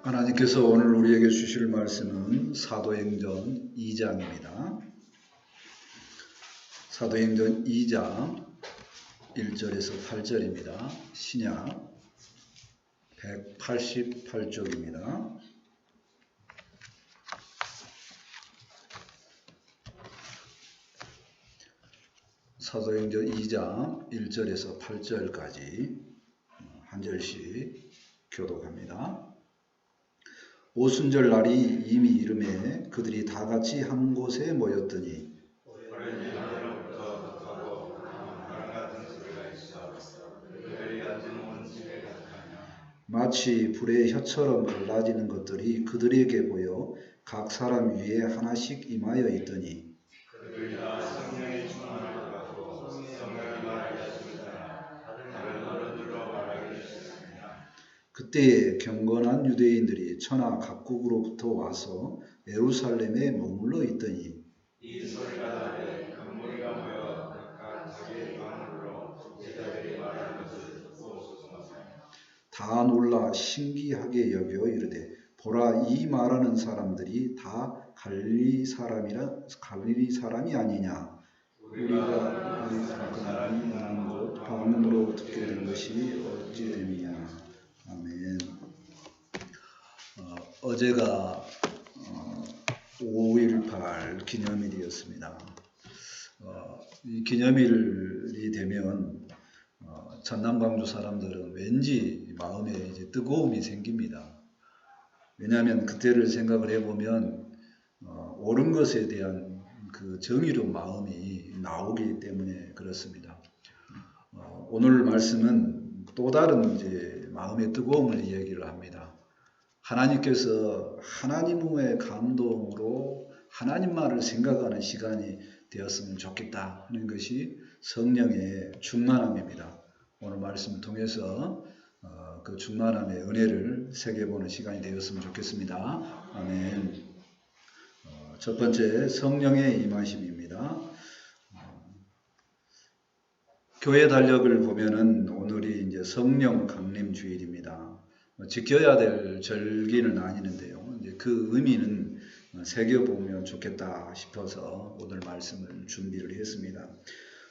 하나님께서 오늘 우리에게 주실 말씀은 사도행전 2장입니다. 사도행전 2장 1절에서 8절입니다. 신약 188쪽입니다. 사도행전 2장 1절에서 8절까지 한 절씩 교독합니다. 오순절 날이 이미 이름에 그들이 다 같이 한 곳에 모였더니 마치 불의 혀처럼 갈라지는 것들이 그들에게 보여 각 사람 위에 하나씩 임하여 있더니 그때에 경건한 유대인들이 천하 각국으로부터 와서 예루살렘에 머물러 있더니 이 소리가 나되 큰 무리가 모여 각각 자기의 방언으로 제자들이 말하는 것을 듣고 소송하며 다 놀라 신기하게 여겨 이르되 보라, 이 말하는 사람들이 다 갈릴리 사람이 아니냐. 우리가 경건하니 난 곧 방언으로 듣게 된 것이 어찌 됨이냐. 아멘. 어제가 5.18 기념일이었습니다. 이 기념일이 되면 전남 광주 사람들은 왠지 마음에 이제 뜨거움이 생깁니다. 왜냐하면 그때를 생각을 해보면 옳은 것에 대한 그 정의로운 마음이 나오기 때문에 그렇습니다. 오늘 말씀은 또 다른 이제 마음의 뜨거움을 이야기를 합니다. 하나님께서 하나님의 감동으로 하나님 말을 생각하는 시간이 되었으면 좋겠다 하는 것이 성령의 충만함입니다. 오늘 말씀을 통해서 그 충만함의 은혜를 새겨보는 시간이 되었으면 좋겠습니다. 아멘. 첫 번째, 성령의 임하심입니다. 교회 달력을 보면은 오늘이 이제 성령 강림 주일입니다. 지켜야 될 절기는 아니는데요. 이제 그 의미는 새겨보면 좋겠다 싶어서 오늘 말씀을 준비를 했습니다.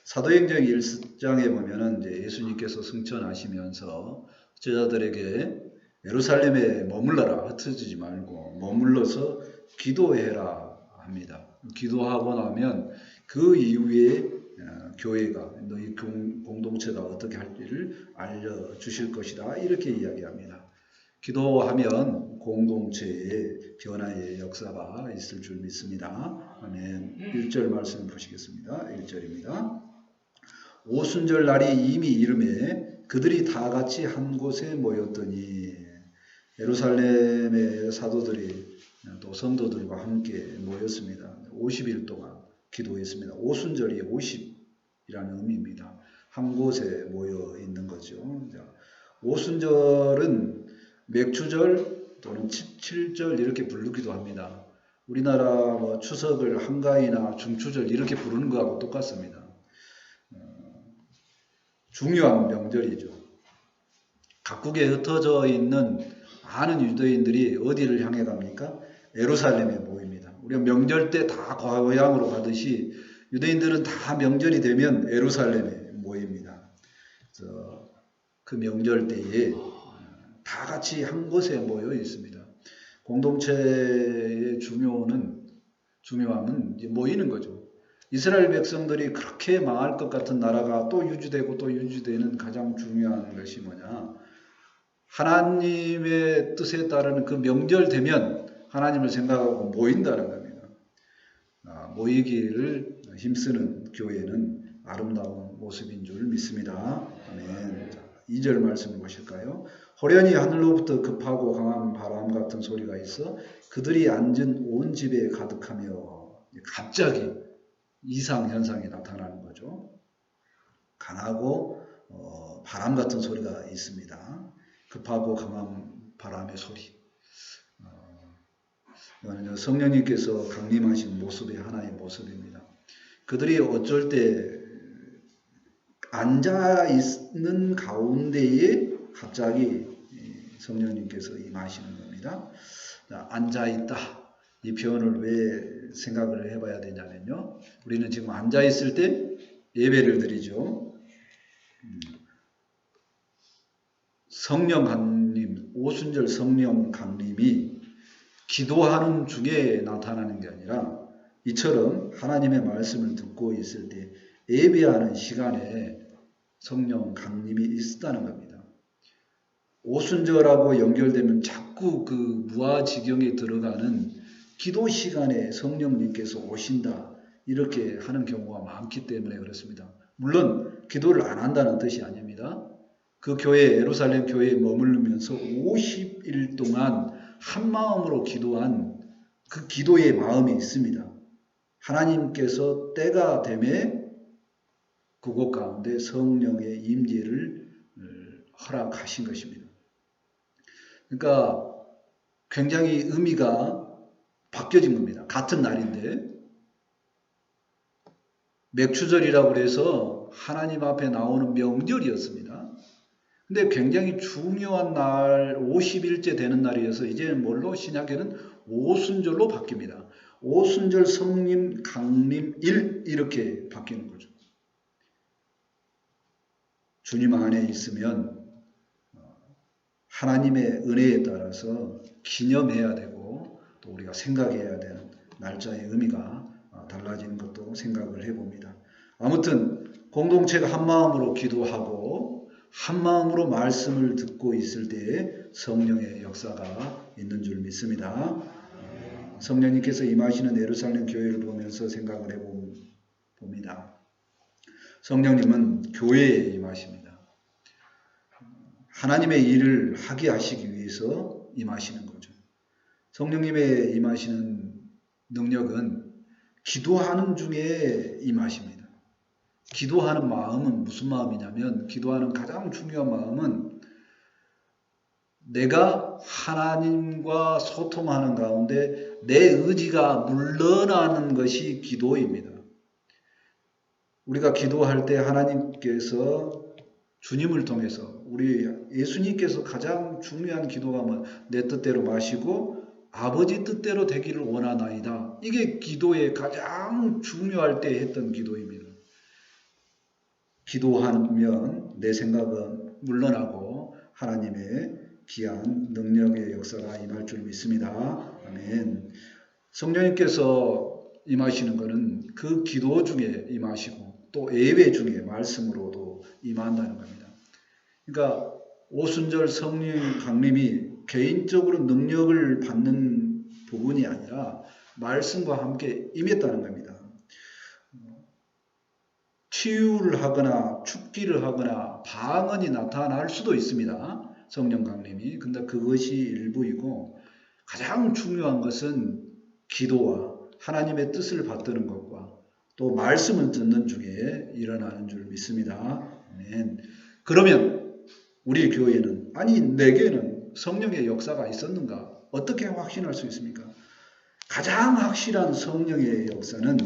사도행전 1장에 보면은 이제 예수님께서 승천하시면서 제자들에게 예루살렘에 머물러라, 흩어지지 말고 머물러서 기도해라 합니다. 기도하고 나면 그 이후에 교회가 너희 공동체가 어떻게 할지를 알려주실 것이다, 이렇게 이야기합니다. 기도하면 공동체의 변화의 역사가 있을 줄 믿습니다. 아멘. 1절 말씀 보시겠습니다. 1절입니다. 오순절 날이 이미 이름에 그들이 다 같이 한 곳에 모였더니, 예루살렘의 사도들이 또 성도들과 함께 모였습니다. 50일 동안 기도했습니다. 오순절이 50이라는 의미입니다. 한 곳에 모여 있는 거죠. 오순절은 맥추절 또는 칠절 이렇게 부르기도 합니다. 우리나라 추석을 한가위나 중추절 이렇게 부르는 거하고 똑같습니다. 중요한 명절이죠. 각국에 흩어져 있는 많은 유대인들이 어디를 향해 갑니까? 예루살렘에 모입니다. 우리가 명절 때 다 고향으로 가듯이 유대인들은 다 명절이 되면 예루살렘에 모입니다. 그래서 그 명절 때에 다 같이 한 곳에 모여 있습니다. 공동체의 중요함은 이제 모이는 거죠. 이스라엘 백성들이 그렇게 망할 것 같은 나라가 또 유지되고 또 유지되는 가장 중요한 것이 뭐냐? 하나님의 뜻에 따르는 그 명절 되면 하나님을 생각하고 모인다는 겁니다. 모이기를 힘쓰는 교회는 아름다운 모습인 줄 믿습니다. 아멘. 2절 말씀을 보실까요? 호련히 하늘로부터 급하고 강한 바람 같은 소리가 있어 그들이 앉은 온 집에 가득하며, 갑자기 이상현상이 나타나는 거죠. 강하고 바람 같은 소리가 있습니다. 급하고 강한 바람의 소리. 이거는 성령님께서 강림하신 모습의 하나의 모습입니다. 그들이 어쩔 때 앉아있는 가운데에 갑자기 성령님께서 임하시는 겁니다. 있습니다. 앉아있다. 이 표현을 왜 생각을 해봐야 되냐면요. 우리는 지금 앉아있을 때 예배를 드리죠. 성령 강림, 오순절 성령 강림이 기도하는 중에 나타나는 게 아니라 이처럼 하나님의 말씀을 듣고 있을 때 예배하는 시간에 성령 강림이 있었다는 겁니다. 오순절하고 연결되면 자꾸 그 무아지경에 들어가는 기도 시간에 성령님께서 오신다 이렇게 하는 경우가 많기 때문에 그렇습니다. 물론 기도를 안 한다는 뜻이 아닙니다. 그 교회 예루살렘 교회에 머무르면서 50일 동안 한 마음으로 기도한 그 기도의 마음이 있습니다. 하나님께서 때가 되매 그곳 가운데 성령의 임재를 허락하신 것입니다. 그러니까 굉장히 의미가 바뀌어진 겁니다. 같은 날인데 맥추절이라고 해서 하나님 앞에 나오는 명절이었습니다. 근데 굉장히 중요한 날 50일째 되는 날이어서 이제는 뭘로 신약에는 오순절로 바뀝니다. 오순절 성림 강림일 이렇게 바뀌는 거죠. 주님 안에 있으면 하나님의 은혜에 따라서 기념해야 되고 또 우리가 생각해야 되는 날짜의 의미가 달라지는 것도 생각을 해봅니다. 아무튼 공동체가 한 마음으로 기도하고 한 마음으로 말씀을 듣고 있을 때에 성령의 역사가 있는 줄 믿습니다. 성령님께서 임하시는 예루살렘 교회를 보면서 생각을 해봅니다. 성령님은 교회에 임하십니다. 하나님의 일을 하게 하시기 위해서 임하시는 거죠. 성령님의 임하시는 능력은 기도하는 중에 임하십니다. 기도하는 마음은 무슨 마음이냐면 기도하는 가장 중요한 마음은 내가 하나님과 소통하는 가운데 내 의지가 물러나는 것이 기도입니다. 우리가 기도할 때 하나님께서 주님을 통해서 우리 예수님께서 가장 중요한 기도가 내 뜻대로 마시고 아버지 뜻대로 되기를 원하나이다. 이게 기도의 가장 중요할 때 했던 기도입니다. 기도하면 내 생각은 물러나고 하나님의 귀한 능력의 역사가 임할 줄 믿습니다. 아멘. 성령님께서 임하시는 것은 그 기도 중에 임하시고 또 예배 중에 말씀으로도 임한다는 겁니다. 그러니까 오순절 성령 강림이 개인적으로 능력을 받는 부분이 아니라 말씀과 함께 임했다는 겁니다. 치유를 하거나 축기를 하거나 방언이 나타날 수도 있습니다. 성령 강림이. 근데 그것이 일부이고 가장 중요한 것은 기도와 하나님의 뜻을 받드는 것과 또 말씀을 듣는 중에 일어나는 줄 믿습니다. 아멘. 그러면 우리 교회는 아니 내게는 성령의 역사가 있었는가? 어떻게 확신할 수 있습니까? 가장 확실한 성령의 역사는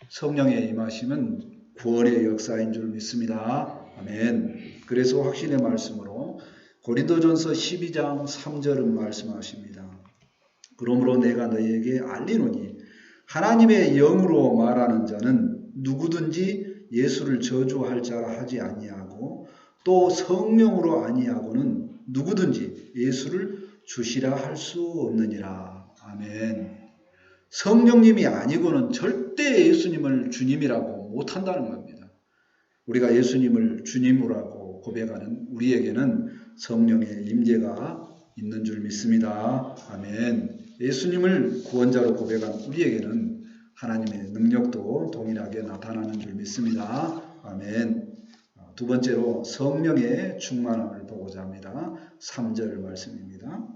성령의 임하심은 구원의 역사인 줄 믿습니다. 아멘. 그래서 확신의 말씀으로 고린도전서 12장 3절은 말씀하십니다. 그러므로 내가 너희에게 알리노니 하나님의 영으로 말하는 자는 누구든지 예수를 저주할 자라 하지 아니하고 또 성령으로 아니하고는 누구든지 예수를 주시라 할 수 없느니라. 아멘. 성령님이 아니고는 절대 예수님을 주님이라고 못한다는 겁니다. 우리가 예수님을 주님이라고 고백하는 우리에게는 성령의 임재가 있는 줄 믿습니다. 아멘. 예수님을 구원자로 고백한 우리에게는 하나님의 능력도 동일하게 나타나는 줄 믿습니다. 아멘. 두 번째로 성령의 충만함을 보고자 합니다. 3절 말씀입니다.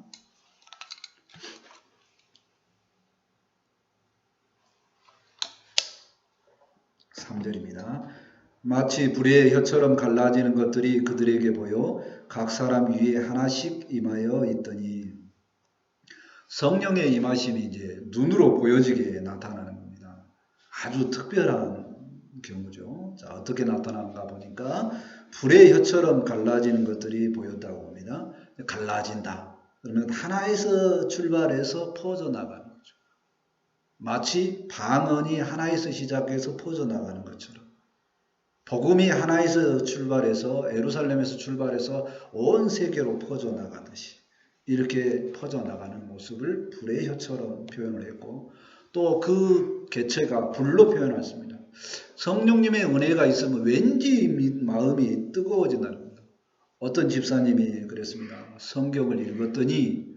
3절입니다. 마치 불의 혀처럼 갈라지는 것들이 그들에게 보여 각 사람 위에 하나씩 임하여 있더니 성령의 임하심이 이제 눈으로 보여지게 나타나는 겁니다. 아주 특별한 경우죠. 자, 어떻게 나타나는가 보니까 불의 혀처럼 갈라지는 것들이 보였다고 합니다. 갈라진다. 그러면 하나에서 출발해서 퍼져나가는 거죠. 마치 방언이 하나에서 시작해서 퍼져나가는 것처럼 복음이 하나에서 출발해서 예루살렘에서 출발해서 온 세계로 퍼져나가듯이 이렇게 퍼져나가는 모습을 불의 혀처럼 표현을 했고 또 그 개체가 불로 표현했습니다. 성령님의 은혜가 있으면 왠지 마음이 뜨거워진다는 겁니다. 어떤 집사님이 그랬습니다. 성경을 읽었더니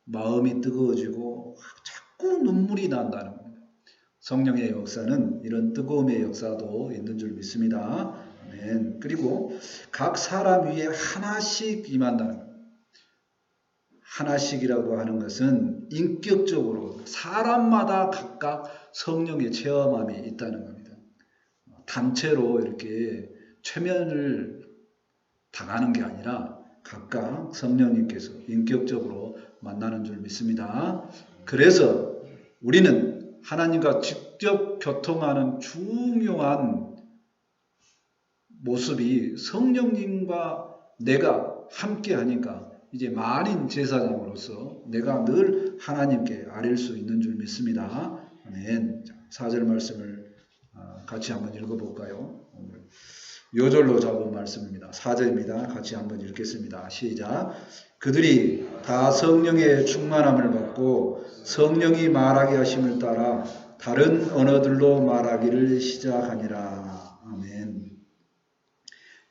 마음이 뜨거워지고 자꾸 눈물이 난다는 겁니다. 성령의 역사는 이런 뜨거움의 역사도 있는 줄 믿습니다. 아멘. 그리고 각 사람 위에 하나씩 임한다는 겁니다. 하나씩이라고 하는 것은 인격적으로 사람마다 각각 성령의 체험함이 있다는 겁니다. 단체로 이렇게 최면을 당하는 게 아니라 각각 성령님께서 인격적으로 만나는 줄 믿습니다. 그래서 우리는 하나님과 직접 교통하는 중요한 모습이 성령님과 내가 함께 하니까 이제 만인 제사장으로서 내가 늘 하나님께 아뢰일 수 있는 줄 믿습니다. 아멘. 4절 말씀을 같이 한번 읽어볼까요? 오늘 요절로 잡은 말씀입니다. 4절입니다. 같이 한번 읽겠습니다. 시작. 그들이 다 성령의 충만함을 받고 성령이 말하게 하심을 따라 다른 언어들로 말하기를 시작하니라. 아멘.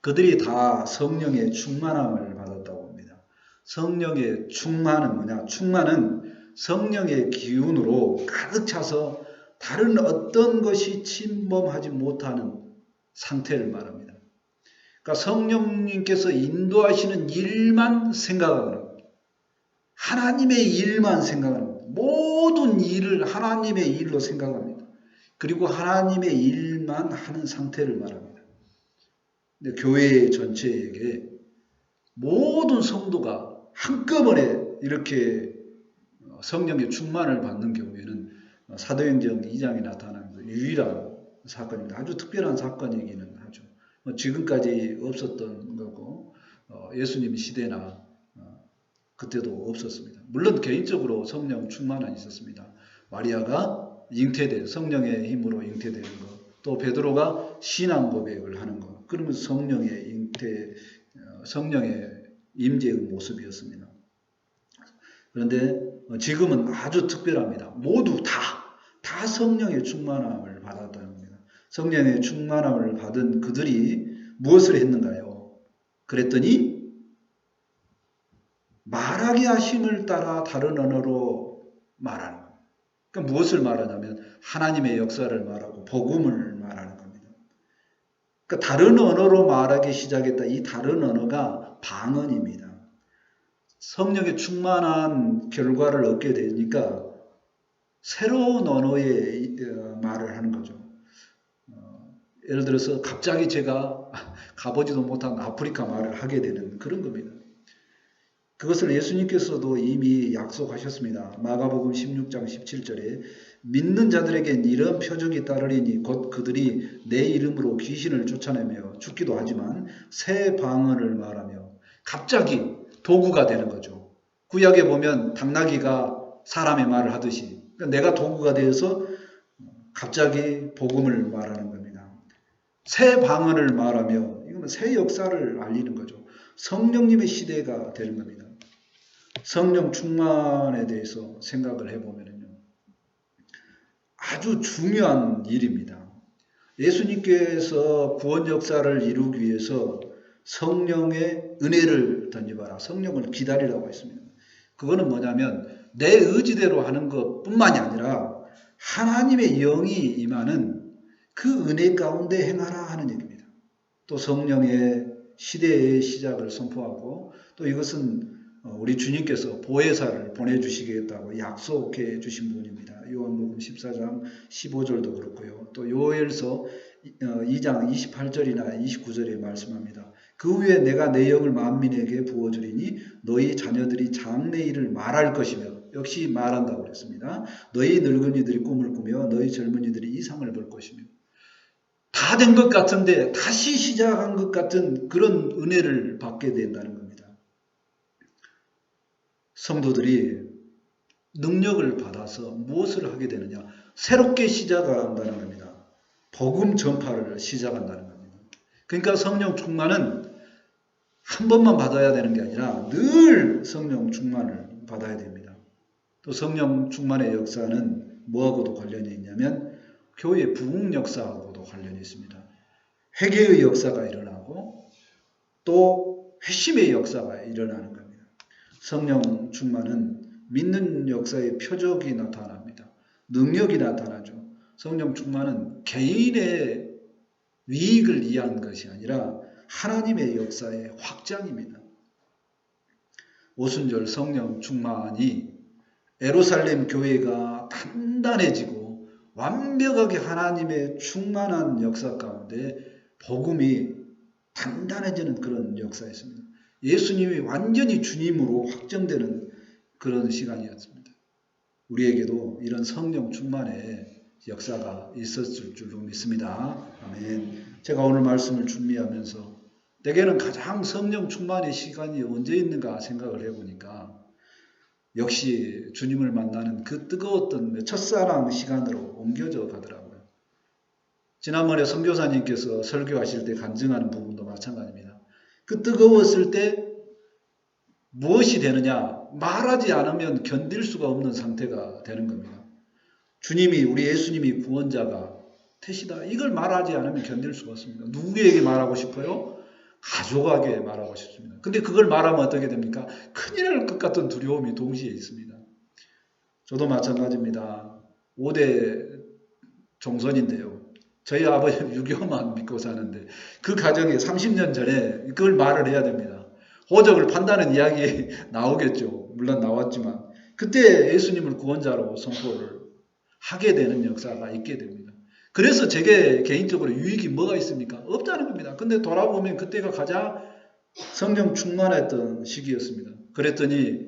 그들이 다 성령의 충만함을 받았다고 합니다. 성령의 충만은 뭐냐? 충만은 성령의 기운으로 가득 차서 다른 어떤 것이 침범하지 못하는 상태를 말합니다. 그러니까 성령님께서 인도하시는 일만 생각하는 겁니다. 하나님의 일만 생각하는 겁니다. 모든 일을 하나님의 일로 생각합니다. 그리고 하나님의 일만 하는 상태를 말합니다. 근데 교회 전체에게 모든 성도가 한꺼번에 이렇게 성령의 충만을 받는 경우에는 사도행전 2장에 나타나는 유일한 사건입니다. 아주 특별한 사건이기는 하죠. 지금까지 없었던 거고 예수님 시대나 그때도 없었습니다. 물론 개인적으로 성령 충만은 있었습니다. 마리아가 잉태된 성령의 힘으로 잉태되는 것, 또 베드로가 신앙 고백을 하는 것, 그러면 성령의 잉태, 성령의 임재의 모습이었습니다. 그런데 지금은 아주 특별합니다. 모두 다 성령의 충만함을 받았다는 겁니다. 성령의 충만함을 받은 그들이 무엇을 했는가요? 그랬더니 말하게 하심을 따라 다른 언어로 말하는 겁니다. 그러니까 무엇을 말하냐면 하나님의 역사를 말하고 복음을 말하는 겁니다. 그러니까 다른 언어로 말하기 시작했다. 이 다른 언어가 방언입니다. 성령의 충만한 결과를 얻게 되니까 새로운 언어의 말을 하는 거죠. 예를 들어서 갑자기 제가 가보지도 못한 아프리카 말을 하게 되는 그런 겁니다. 그것을 예수님께서도 이미 약속하셨습니다. 마가복음 16장 17절에 믿는 자들에겐 이런 표적이 따르리니 곧 그들이 내 이름으로 귀신을 쫓아내며 죽기도 하지만 새 방언을 말하며 갑자기 도구가 되는 거죠. 구약에 보면 당나귀가 사람의 말을 하듯이 내가 도구가 되어서 갑자기 복음을 말하는 겁니다. 새 방언을 말하며 이건 새 역사를 알리는 거죠. 성령님의 시대가 되는 겁니다. 성령 충만에 대해서 생각을 해보면요. 아주 중요한 일입니다. 예수님께서 구원 역사를 이루기 위해서 성령의 은혜를 던져봐라. 성령을 기다리라고 했습니다. 그거는 뭐냐면 내 의지대로 하는 것뿐만이 아니라 하나님의 영이 임하는 그 은혜 가운데 행하라 하는 얘기입니다. 또 성령의 시대의 시작을 선포하고 또 이것은 우리 주님께서 보혜사를 보내주시겠다고 약속해 주신 분입니다. 요한복음 14장 15절도 그렇고요. 또 요엘서 2장 28절이나 29절에 말씀합니다. 그 후에 내가 내 영을 만민에게 부어주리니 너희 자녀들이 장래일을 말할 것이며 역시 말한다고 그랬습니다. 너희 늙은이들이 꿈을 꾸며 너희 젊은이들이 이상을 볼 것이며 다 된 것 같은데 다시 시작한 것 같은 그런 은혜를 받게 된다는 겁니다. 성도들이 능력을 받아서 무엇을 하게 되느냐? 새롭게 시작한다는 겁니다. 복음 전파를 시작한다는 겁니다. 그러니까 성령 충만은 한 번만 받아야 되는 게 아니라 늘 성령 충만을 받아야 됩니다. 또 성령 충만의 역사는 뭐하고도 관련이 있냐면 교회 부흥 역사하고도 관련이 있습니다. 회개의 역사가 일어나고 또 회심의 역사가 일어나는 겁니다. 성령 충만은 믿는 역사의 표적이 나타납니다. 능력이 나타나죠. 성령 충만은 개인의 위익을 위한 것이 아니라 하나님의 역사의 확장입니다. 오순절 성령 충만이 예루살렘 교회가 단단해지고 완벽하게 하나님의 충만한 역사 가운데 복음이 단단해지는 그런 역사였습니다. 예수님이 완전히 주님으로 확정되는 그런 시간이었습니다. 우리에게도 이런 성령 충만의 역사가 있었을 줄로 믿습니다. 아멘. 제가 오늘 말씀을 준비하면서 내게는 가장 성령 충만의 시간이 언제 있는가 생각을 해보니까 역시 주님을 만나는 그 뜨거웠던 첫사랑 시간으로 옮겨져 가더라고요. 지난번에 선교사님께서 설교하실 때 간증하는 부분도 마찬가지입니다. 그 뜨거웠을 때 무엇이 되느냐? 말하지 않으면 견딜 수가 없는 상태가 되는 겁니다. 주님이, 우리 예수님이 구원자가 되시다. 이걸 말하지 않으면 견딜 수가 없습니다. 누구에게 말하고 싶어요? 가족에게 말하고 싶습니다. 근데 그걸 말하면 어떻게 됩니까? 큰일 날 것 같은 두려움이 동시에 있습니다. 저도 마찬가지입니다. 5대 종손인데요. 저희 아버지는 유교만 믿고 사는데 그 가정에 30년 전에 그걸 말을 해야 됩니다. 호적을 판다는 이야기 나오겠죠. 물론 나왔지만 그때 예수님을 구원자로 선포를 하게 되는 역사가 있게 됩니다. 그래서 제게 개인적으로 유익이 뭐가 있습니까? 없다는 겁니다. 근데 돌아보면 그때가 가장 성령 충만했던 시기였습니다. 그랬더니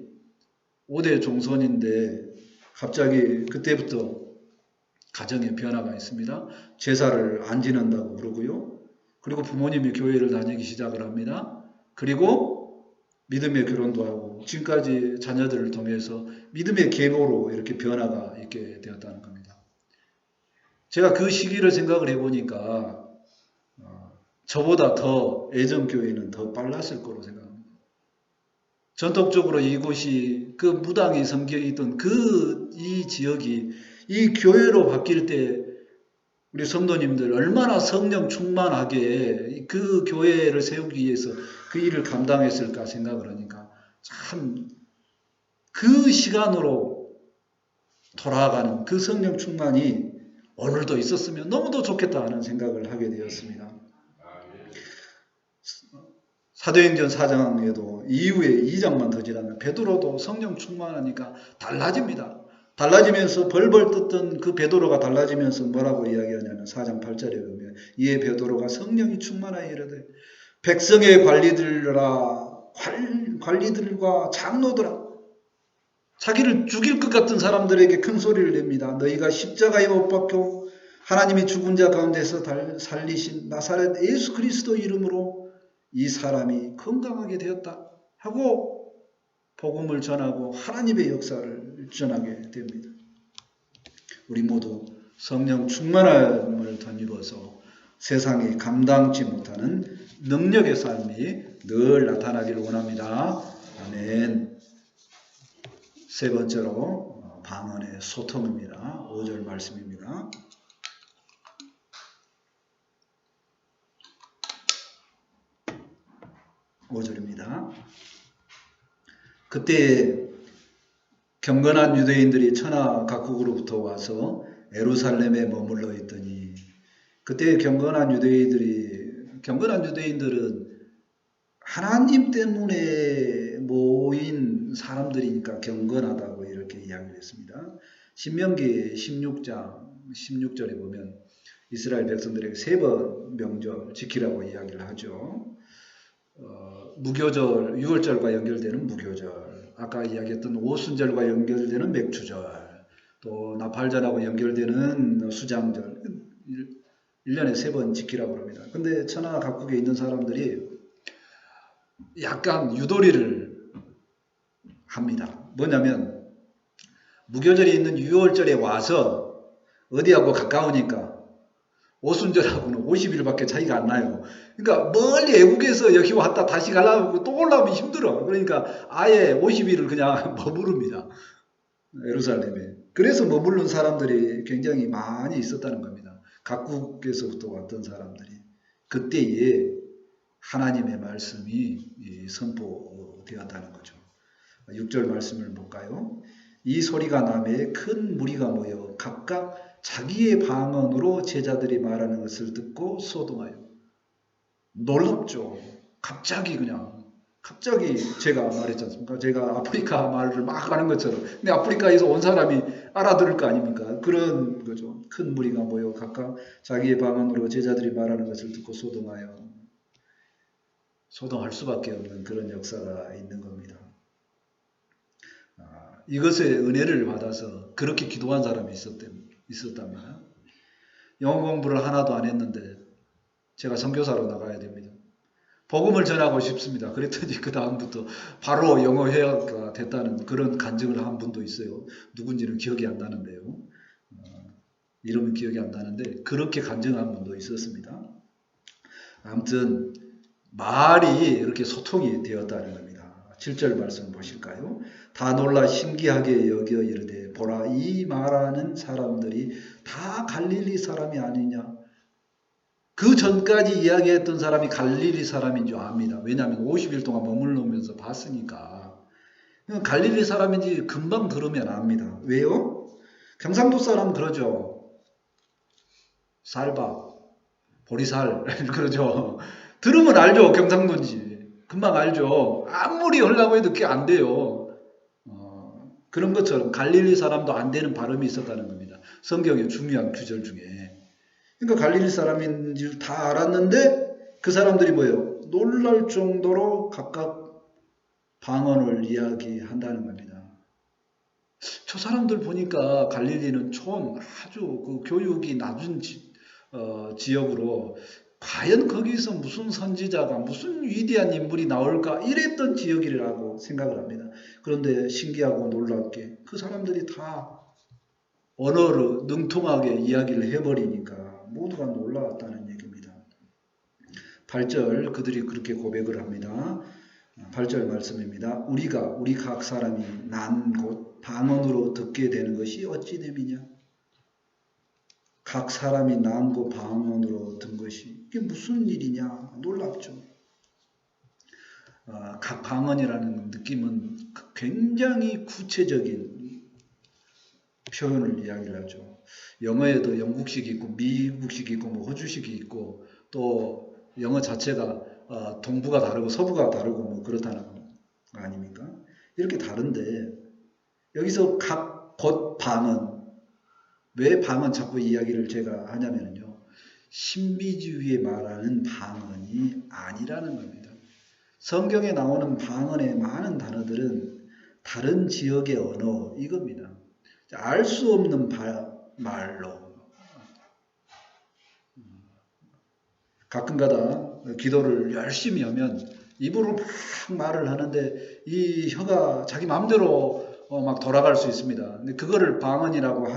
5대 종손인데 갑자기 그때부터 가정에 변화가 있습니다. 제사를 안 지낸다고 그러고요. 그리고 부모님이 교회를 다니기 시작을 합니다. 그리고 믿음의 결혼도 하고 지금까지 자녀들을 통해서 믿음의 계보로 이렇게 변화가 있게 되었다는 겁니다. 제가 그 시기를 생각을 해보니까 저보다 더 애정교회는 더 빨랐을 거로 생각합니다. 전통적으로 이곳이 그 무당이 성경이 있던 이 지역이 이 교회로 바뀔 때 우리 성도님들 얼마나 성령 충만하게 그 교회를 세우기 위해서 그 일을 감당했을까 생각을 하니까 참 그 시간으로 돌아가는 그 성령 충만이 오늘도 있었으면 너무도 좋겠다 하는 생각을 하게 되었습니다. 사도행전 4장에도 이후에 2장만 더 지나면 베드로도 성령 충만하니까 달라집니다. 달라지면서 벌벌 뜯던 그 베드로가 달라지면서 뭐라고 이야기하냐면 4장 8절에 보면 이에 베드로가 성령이 충만하여 이르되 백성의 관리들과 장로들아 자기를 죽일 것 같은 사람들에게 큰 소리를 냅니다. 너희가 십자가에 못 박혀 하나님이 죽은 자 가운데서 살리신 나사렛 예수 그리스도 이름으로 이 사람이 건강하게 되었다 하고 복음을 전하고 하나님의 역사를 전하게 됩니다. 우리 모두 성령 충만함을 덧입어서 세상이 감당치 못하는 능력의 삶이 늘 나타나기를 원합니다. 아멘. 세 번째로 방언의 소통입니다. 5절 말씀입니다. 그때 경건한 유대인들이 천하 각국으로부터 와서 예루살렘에 머물러 있더니 그때 경건한 유대인들은 하나님 때문에 모인 사람들이니까 경건하다고 이렇게 이야기를 했습니다. 신명기 16장 16절에 보면 이스라엘 백성들에게 3번 명절 지키라고 이야기를 하죠. 무교절, 6월절과 연결되는 무교절, 아까 이야기했던 오순절과 연결되는 맥주절, 또 나팔절하고 연결되는 수장절, 1년에 3번 지키라고 합니다. 근데 천하 각국에 있는 사람들이 약간 유도리를 합니다. 뭐냐면 무교절이 있는 6월절에 와서 어디하고 가까우니까 오순절하고는 50일밖에 차이가 안 나요. 그러니까 멀리 애국에서 여기 왔다 다시 가려고 또 올라오면 힘들어. 그러니까 아예 50일을 그냥 머무릅니다. 예루살렘에. 그래서 머무른 사람들이 굉장히 많이 있었다는 겁니다. 각국에서부터 왔던 사람들이. 그때에 하나님의 말씀이 선포되었다는 거죠. 6절 말씀을 볼까요? 이 소리가 나매 큰 무리가 모여 각각 자기의 방언으로 제자들이 말하는 것을 듣고 소동하여. 놀랍죠. 갑자기 제가 말했지 않습니까? 제가 아프리카 말을 막 하는 것처럼. 근데 아프리카에서 온 사람이 알아들을 거 아닙니까? 그런 거죠. 큰 무리가 모여 각각 자기의 방언으로 제자들이 말하는 것을 듣고 소동하여. 소동할 수밖에 없는 그런 역사가 있는 겁니다. 이것의 은혜를 받아서 그렇게 기도한 사람이 있었답니다. 영어 공부를 하나도 안 했는데 제가 선교사로 나가야 됩니다. 복음을 전하고 싶습니다. 그랬더니 그 다음부터 바로 영어 회화가 됐다는 그런 간증을 한 분도 있어요. 누군지는 기억이 안 나는데요. 이름은 기억이 안 나는데 그렇게 간증한 분도 있었습니다. 아무튼 말이 이렇게 소통이 되었다는 겁니다. 7절 말씀 보실까요? 다 놀라 신기하게 여겨 이르되 보라 이 말하는 사람들이 다 갈릴리 사람이 아니냐. 그 전까지 이야기했던 사람이 갈릴리 사람인 줄 압니다. 왜냐하면 50일 동안 머물러면서 봤으니까. 갈릴리 사람인지 금방 들으면 압니다. 왜요? 경상도 사람 그러죠. 살밥, 보리살 그러죠. 들으면 알죠. 경상도인지. 금방 알죠. 아무리 하려고 해도 그게 안 돼요. 그런 것처럼 갈릴리 사람도 안 되는 발음이 있었다는 겁니다. 성경의 중요한 구절 중에. 그러니까 갈릴리 사람인 줄 다 알았는데 그 사람들이 뭐예요? 놀랄 정도로 각각 방언을 이야기한다는 겁니다. 저 사람들 보니까 갈릴리는 좀 아주 그 교육이 낮은 지역으로 과연 거기서 무슨 선지자가 무슨 위대한 인물이 나올까 이랬던 지역이라고 생각을 합니다. 그런데 신기하고 놀랍게 그 사람들이 다 언어를 능통하게 이야기를 해버리니까 모두가 놀라웠다는 얘기입니다. 8절 그들이 그렇게 고백을 합니다. 8절 말씀입니다. 우리 각 사람이 난 곳 방언으로 듣게 되는 것이 어찌 됨이냐. 각 사람이 난 곳 방언으로 듣는 것이 이게 무슨 일이냐. 놀랍죠. 각 방언이라는 느낌은 굉장히 구체적인 표현을 이야기를 하죠. 영어에도 영국식이 있고 미국식이 있고 뭐 호주식이 있고 또 영어 자체가 동부가 다르고 서부가 다르고 뭐 그렇다는 거 아닙니까? 이렇게 다른데 여기서 각 곳 방언, 왜 방언 자꾸 이야기를 제가 하냐면요. 신비주의에 말하는 방언이 아니라는 겁니다. 성경에 나오는 방언의 많은 단어들은 다른 지역의 언어 이겁니다. 알 수 없는 말로 가끔가다 기도를 열심히 하면 입으로 막 말을 하는데 이 혀가 자기 마음대로 막 돌아갈 수 있습니다. 근데 그거를 방언이라고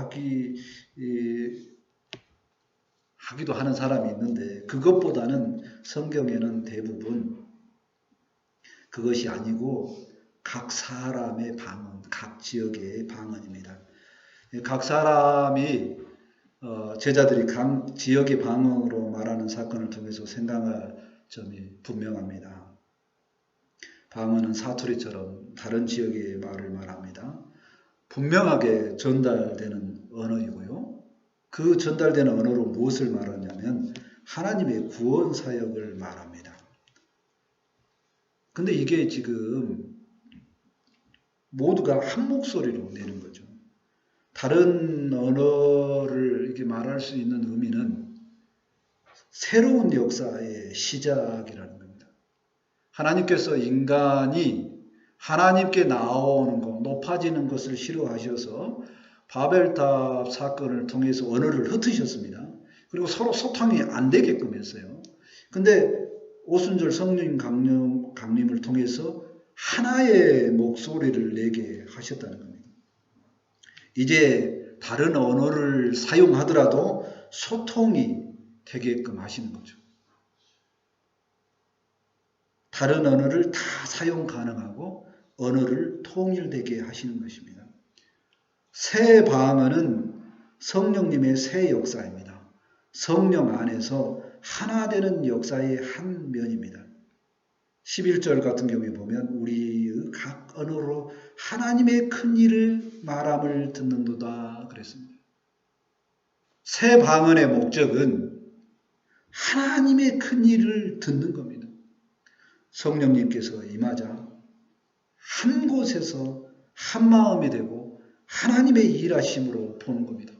하기도 하는 사람이 있는데 그것보다는 성경에는 대부분 그것이 아니고 각 사람의 방언, 각 지역의 방언입니다. 각 사람이 제자들이 각 지역의 방언으로 말하는 사건을 통해서 생각할 점이 분명합니다. 방언은 사투리처럼 다른 지역의 말을 말합니다. 분명하게 전달되는 언어이고요. 그 전달되는 언어로 무엇을 말하냐면 하나님의 구원 사역을 말합니다. 근데 이게 지금 모두가 한 목소리로 내는 거죠. 다른 언어를 이렇게 말할 수 있는 의미는 새로운 역사의 시작이라는 겁니다. 하나님께서 인간이 하나님께 나오는 것, 높아지는 것을 싫어하셔서 바벨탑 사건을 통해서 언어를 흩으셨습니다. 그리고 서로 소통이 안 되게끔 했어요. 근데 오순절 성령 강림을 통해서 하나의 목소리를 내게 하셨다는 겁니다. 이제 다른 언어를 사용하더라도 소통이 되게끔 하시는 거죠. 다른 언어를 다 사용 가능하고 언어를 통일되게 하시는 것입니다. 새 방언은 성령님의 새 역사입니다. 성령 안에서 하나 되는 역사의 한 면입니다. 11절 같은 경우에 보면 우리의 각 언어로 하나님의 큰 일을 말함을 듣는도다 그랬습니다. 새 방언의 목적은 하나님의 큰 일을 듣는 겁니다. 성령님께서 임하자 한 곳에서 한 마음이 되고 하나님의 일하심으로 보는 겁니다.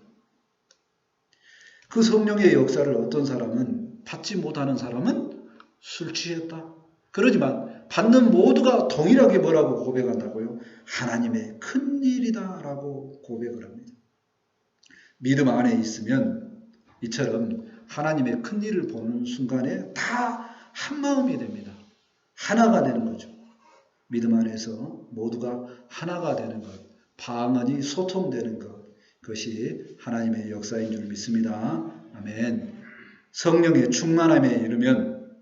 그 성령의 역사를 어떤 사람은 받지 못하는 사람은 술 취했다. 그러지만 받는 모두가 동일하게 뭐라고 고백한다고요? 하나님의 큰 일이다 라고 고백을 합니다. 믿음 안에 있으면 이처럼 하나님의 큰 일을 보는 순간에 다 한 마음이 됩니다. 하나가 되는 거죠. 믿음 안에서 모두가 하나가 되는 것, 방언이 소통되는 것, 그것이 하나님의 역사인 줄 믿습니다. 아멘. 성령의 충만함에 이르면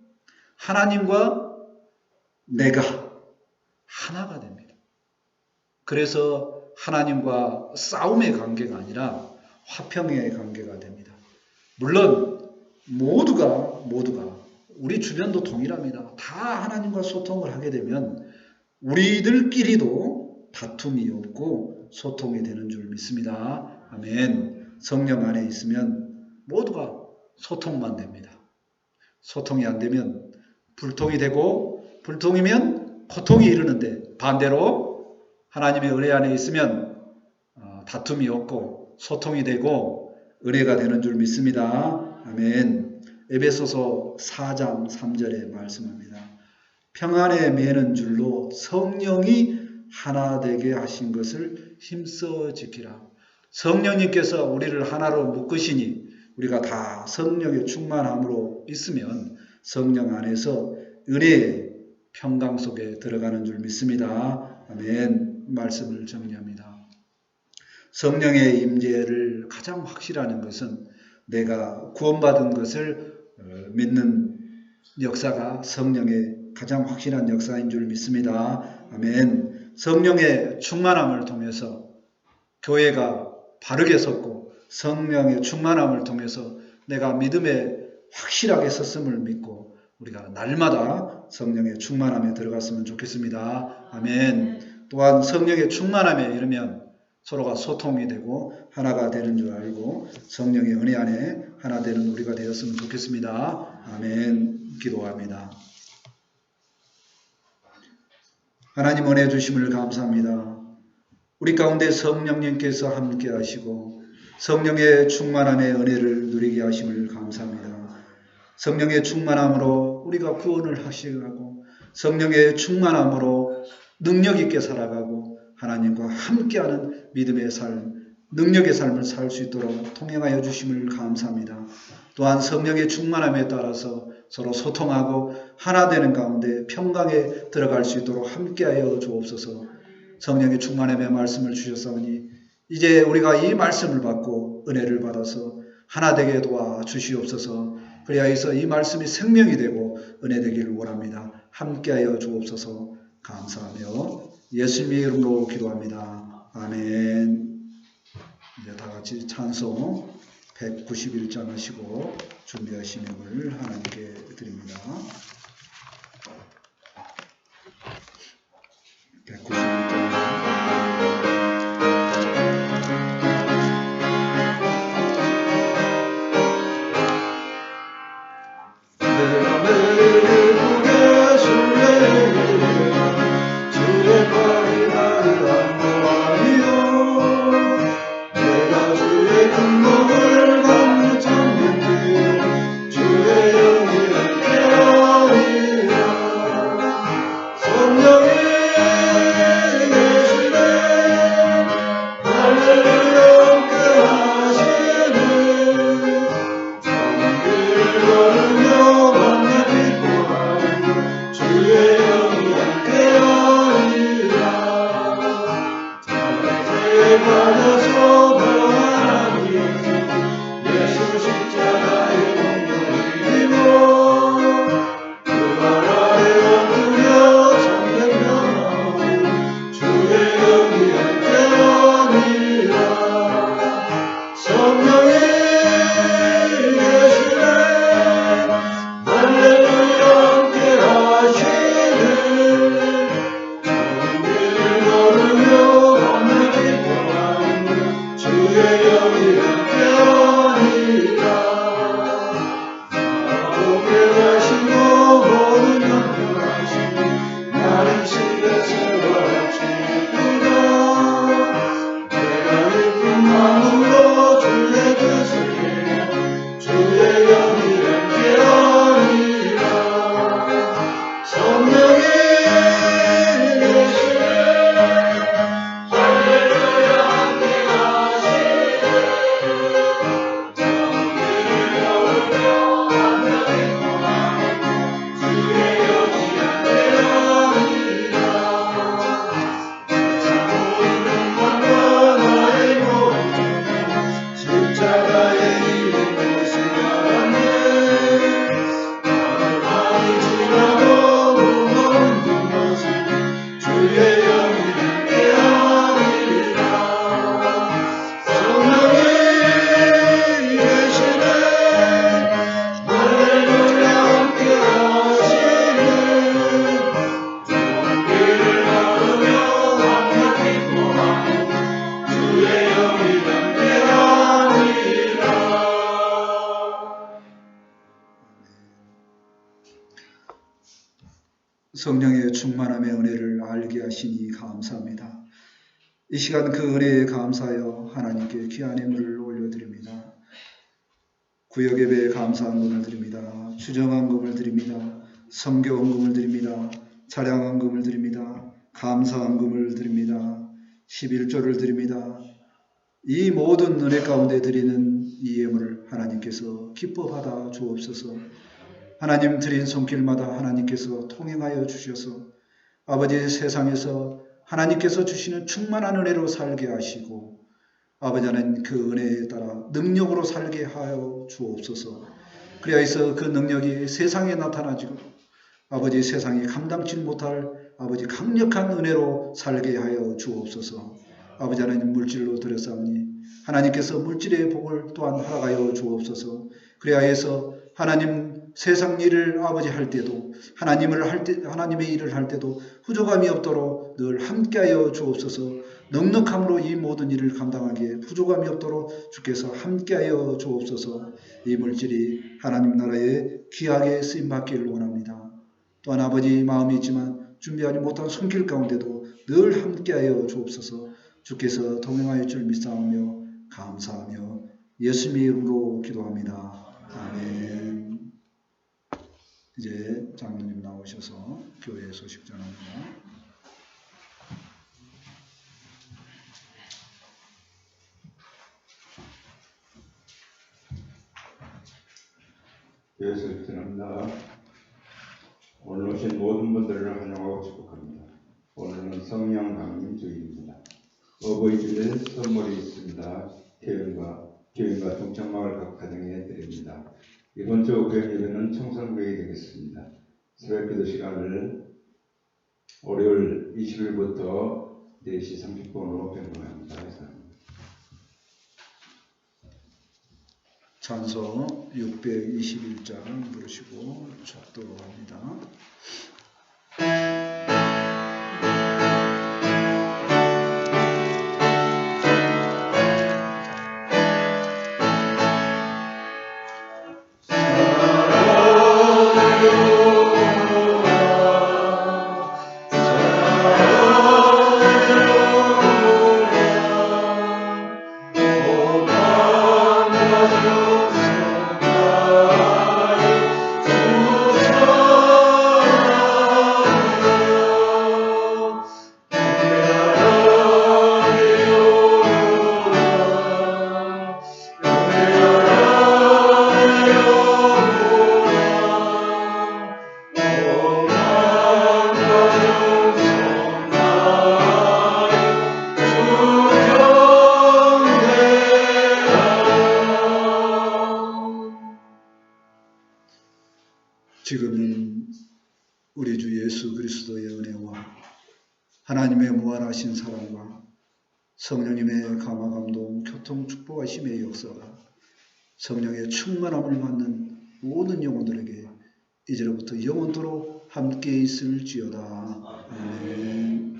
하나님과 내가 하나가 됩니다. 그래서 하나님과 싸움의 관계가 아니라 화평의 관계가 됩니다. 물론 모두가 우리 주변도 동일합니다. 다 하나님과 소통을 하게 되면 우리들끼리도 다툼이 없고 소통이 되는 줄 믿습니다. 아멘. 성령 안에 있으면 모두가 소통만 됩니다. 소통이 안 되면 불통이 되고 불통이면 고통이 이르는데 반대로 하나님의 은혜 안에 있으면 다툼이 없고 소통이 되고 은혜가 되는 줄 믿습니다. 아멘. 에베소서 4장 3절에 말씀합니다. 평안에 매는 줄로 성령이 하나 되게 하신 것을 힘써 지키라. 성령님께서 우리를 하나로 묶으시니 우리가 다 성령의 충만함으로 있으면 성령 안에서 은혜의 평강 속에 들어가는 줄 믿습니다. 아멘. 말씀을 정리합니다. 성령의 임재를 가장 확실하는 것은 내가 구원받은 것을 믿는 역사가 성령의 가장 확실한 역사인 줄 믿습니다. 아멘. 성령의 충만함을 통해서 교회가 바르게 섰고 성령의 충만함을 통해서 내가 믿음에 확실하게 섰음을 믿고 우리가 날마다 성령의 충만함에 들어갔으면 좋겠습니다. 아멘. 또한 성령의 충만함에 이르면 서로가 소통이 되고 하나가 되는 줄 알고 성령의 은혜 안에 하나 되는 우리가 되었으면 좋겠습니다. 아멘. 기도합니다. 하나님 은혜 주심을 감사합니다. 우리 가운데 성령님께서 함께 하시고 성령의 충만함의 은혜를 누리게 하심을 감사합니다. 성령의 충만함으로 우리가 구원을 하시고 성령의 충만함으로 능력 있게 살아가고 하나님과 함께하는 믿음의 삶, 능력의 삶을 살 수 있도록 통행하여 주심을 감사합니다. 또한 성령의 충만함에 따라서 서로 소통하고 하나 되는 가운데 평강에 들어갈 수 있도록 함께하여 주옵소서. 성령의 충만함의 말씀을 주셨사오니 이제 우리가 이 말씀을 받고 은혜를 받아서 하나 되게 도와주시옵소서. 그리하여서 이 말씀이 생명이 되고 은혜 되기를 원합니다. 함께하여 주옵소서. 감사하며 예수님의 이름으로 기도합니다. 아멘. 이제 다 같이 찬송 191장 하시고 준비하신 음을 하나님께 드립니다. 191장 주의 영광을 성령의 충만함의 은혜를 알게 하시니 감사합니다. 이 시간 그 은혜에 감사하여 하나님께 귀한 예물을 올려드립니다. 구역예배에 감사한 금을 드립니다. 추정한금을 드립니다. 성교헌금을 드립니다. 차량헌금을 드립니다. 감사헌금을 드립니다. 11조를 드립니다. 이 모든 은혜 가운데 드리는 이 예물을 하나님께서 기뻐받아 주옵소서. 하나님 드린 손길마다 하나님께서 통행하여 주셔서 아버지 세상에서 하나님께서 주시는 충만한 은혜로 살게 하시고 아버지 하나님 그 은혜에 따라 능력으로 살게 하여 주옵소서. 그리하여서 그 능력이 세상에 나타나지고 아버지 세상이 감당치 못할 아버지 강력한 은혜로 살게 하여 주옵소서. 아버지 하나님 물질로 드렸사오니 하나님께서 물질의 복을 또한 허락하여 주옵소서. 그리하여서 하나님 세상 일을 아버지 할 때도 하나님의 일을 할 때도 부족함이 없도록 늘 함께하여 주옵소서. 넉넉함으로 이 모든 일을 감당하기에 부족함이 없도록 주께서 함께하여 주옵소서. 이 물질이 하나님 나라에 귀하게 쓰임받기를 원합니다. 또한 아버지 마음이 있지만 준비하지 못한 손길 가운데도 늘 함께하여 주옵소서. 주께서 동행하여 줄 믿사오며 감사하며 예수님의 이름으로 기도합니다. 아멘. 이제 장로님 나오셔서 교회 소식 전합니다. 교회 소식 전합니다. 오늘 오신 모든 분들을 환영하고 축복합니다. 오늘은 성령 강림 주일입니다. 어버이 주일에 선물이 있습니다. 교인과 동창마을 각 가정에 드립니다. 이번 주 교회 예배는 청성교회 되겠습니다. 새벽기도 시간을 월요일 20일부터 4시 30분으로 변경합니다. 찬송 621장 부르시고 축도로 합니다. 지금은 우리 주 예수 그리스도의 은혜와 하나님의 무한하신 사랑과 성령님의 감화 감동 교통 축복하심의 역사가 성령의 충만함을 받는 모든 영혼들에게 이제로부터 영원토록 함께 있을지어다. 아멘.